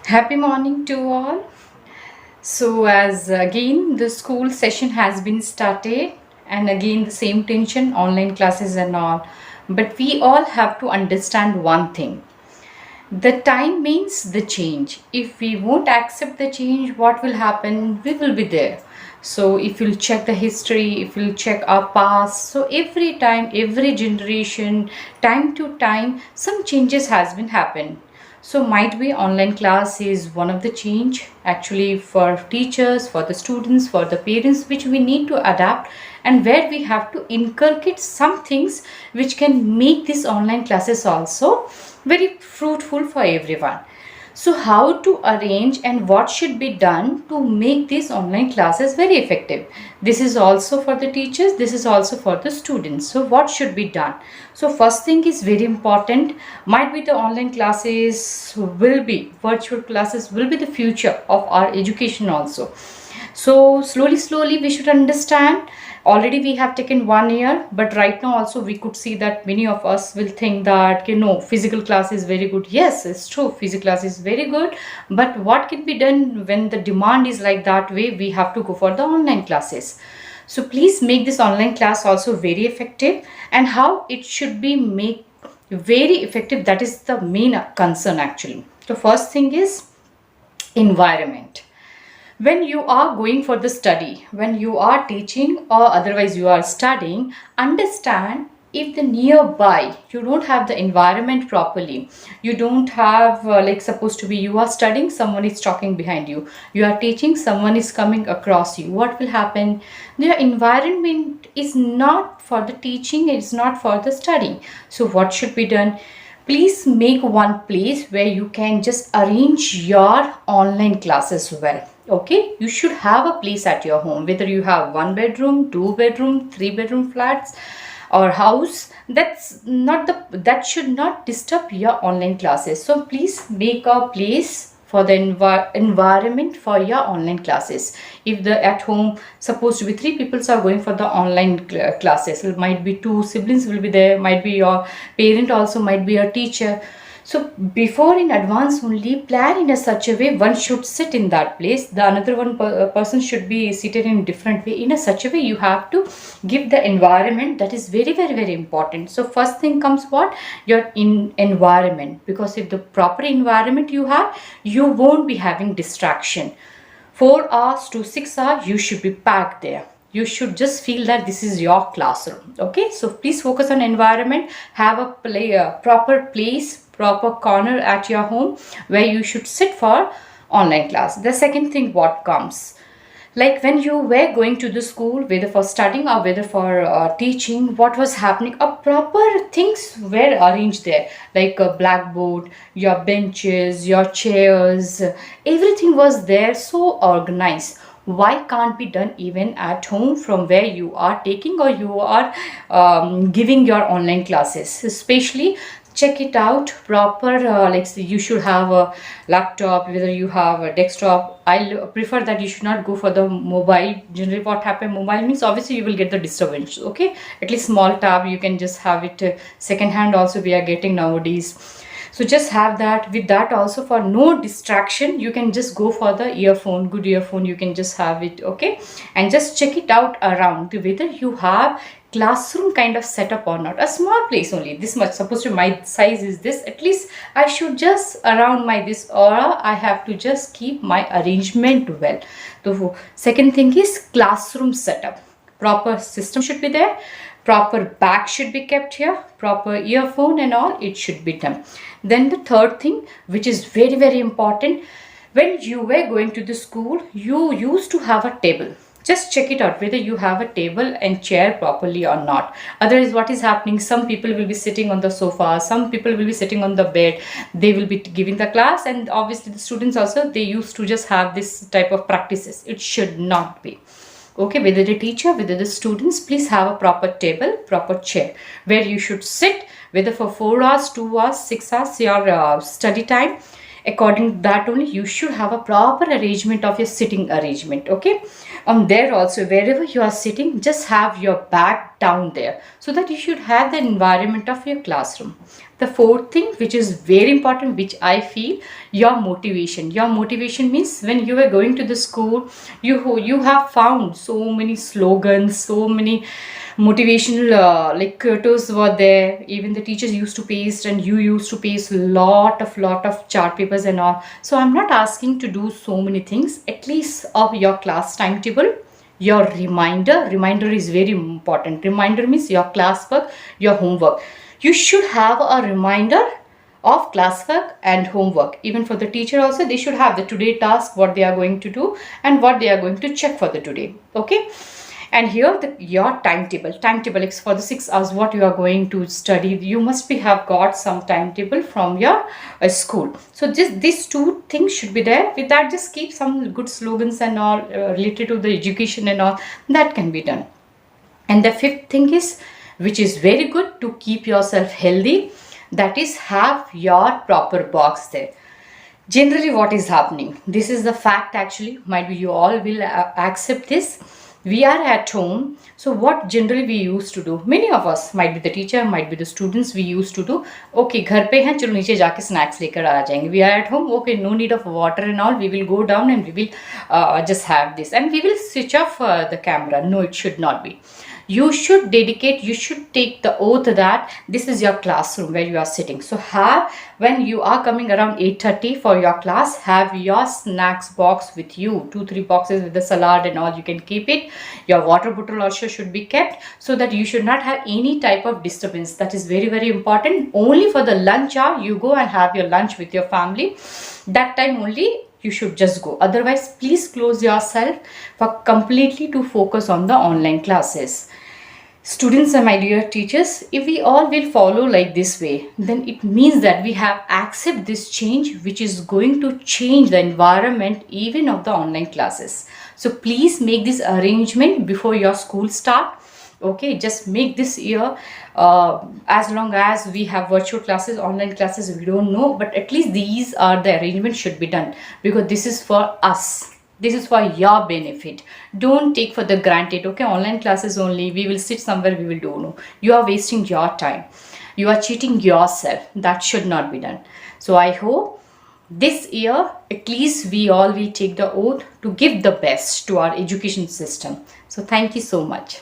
Happy morning to all. So, as again the school session has been started, and again the same tension, online classes and all. But we all have to understand one thing, the time means the change. If we won't accept the change, what will happen? We will be there. So, if you'll check the history, if you'll check our past, so every time, every generation, time to time, some changes has been happened. So might be online class is one of the change actually for teachers, for the students, for the parents, which we need to adapt, and where we have to inculcate some things which can make these online classes also very fruitful for everyone. So how to arrange and what should be done to make these online classes very effective? This is also for the teachers, this is also for the students. So what should be done? So first thing is very important, might be the online classes will be, virtual classes will be the future of our education also. So slowly we should understand. Already we have taken 1 year, but right now also we could see that many of us will think that physical class is very good. Yes, it's true, physical class is very good, but what can be done when the demand is like that way? We have to go for the online classes. So please make this online class also very effective, and how it should be made very effective, that is the main concern actually. The first thing is environment. When you are going for the study, when you are teaching or otherwise you are studying, understand if the nearby you don't have the environment properly, you don't have like supposed to be you are studying, someone is talking behind you, you are teaching, someone is coming across you, what will happen? The environment is not for the teaching, it's not for the studying. So what should be done? Please make one place where you can just arrange your online classes well. Okay, you should have a place at your home, whether you have 1 bedroom, 2 bedroom, 3 bedroom flats or house. That should not disturb your online classes. So please make a place for the environment for your online classes. If the at home supposed to be 3 people are going for the online classes, it might be 2 siblings will be there, might be your parent also, might be a teacher. So before in advance only plan in a such a way one should sit in that place, the another person should be seated in different way. In a such a way you have to give the environment, that is very important. So first thing comes what? Your environment, because if the proper environment you have, you won't be having distraction. 4 hours to 6 hours you should be packed there, you should just feel that this is your classroom. Okay, so please focus on environment, have a proper place, proper corner at your home where you should sit for online class. The second thing what comes, like when you were going to the school, whether for studying or whether for teaching, what was happening, a proper things were arranged there, like a blackboard, your benches, your chairs, everything was there, so organized. Why can't be done even at home from where you are taking or you are giving your online classes? Especially check it out proper, you should have a laptop, whether you have a desktop. I'll prefer that you should not go for the mobile. Generally what happen, mobile means obviously you will get the disturbance. Okay, at least small tab you can just have it, second hand also we are getting nowadays. So just have that. With that also, for no distraction, you can just go for the earphone, good earphone, you can just have it. Okay, and just check it out around whether you have classroom kind of setup or not. A small place only, this much, supposed to my size is this, at least I should just around my this aura, I have to just keep my arrangement well. So second thing is classroom setup, proper system should be there, proper bag should be kept here, proper earphone and all, it should be done. Then the third thing, which is very important, when you were going to the school, you used to have a table. Just check it out whether you have a table and chair properly or not. Otherwise what is happening, some people will be sitting on the sofa, some people will be sitting on the bed, they will be giving the class, and obviously the students also, they used to just have this type of practices. It should not be. Okay, whether the teacher, whether the students, please have a proper table, proper chair where you should sit, whether for 4 hours, 2 hours, 6 hours, your study time. According to that only, you should have a proper arrangement of your sitting arrangement. Okay, on there also, wherever you are sitting, just have your bag down there, so that you should have the environment of your classroom. The fourth thing, which is very important, which I feel, your motivation. Your motivation means when you were going to the school, you have found so many slogans, so many motivational like quotes were there. Even the teachers used to paste, and you used to paste lot of chart papers and all. So I'm not asking to do so many things. At least of your class timetable, your reminder is very important. Reminder means your classwork, your homework. You should have a reminder of classwork and homework. Even for the teacher also, they should have the today task, what they are going to do and what they are going to check for the today. Okay. And here your timetable is for the 6 hours what you are going to study. You must be have got some timetable from your school. So just these two things should be there. With that, just keep some good slogans and all related to the education and all, that can be done. And the fifth thing is, which is very good to keep yourself healthy, that is have your proper box there. Generally what is happening, this is the fact actually, might be you all will accept this. We are at home, so what generally we used to do, many of us, might be the teacher, might be the students, we used to do, okay घर पे हैं, चलो नीचे जाके snacks लेकर आ जाएंगे. We are at home, okay, no need of water and all, we will go down and we will just have this, and we will switch off the camera. No, it should not be. You should dedicate, you should take the oath that this is your classroom where you are sitting. So have, when you are coming around 8:30 for your class, have your snacks box with you, 2-3 boxes with the salad and all, you can keep it. Your water bottle also should be kept, so that you should not have any type of disturbance. That is very, very important. Only for the lunch hour, you go and have your lunch with your family. That time only you should just go. Otherwise, please close yourself for completely to focus on the online classes. Students and my dear teachers, if we all will follow like this way, then it means that we have accept this change, which is going to change the environment even of the online classes. So please make this arrangement before your school start. Okay, just make this year, as long as we have virtual classes, online classes, we don't know, but at least these are the arrangements should be done, because this is for us, this is for your benefit. Don't take for the granted, okay, online classes only, we will sit somewhere, we will do. No, you are wasting your time, you are cheating yourself. That should not be done. So I hope this year at least we all will take the oath to give the best to our education system. So thank you so much.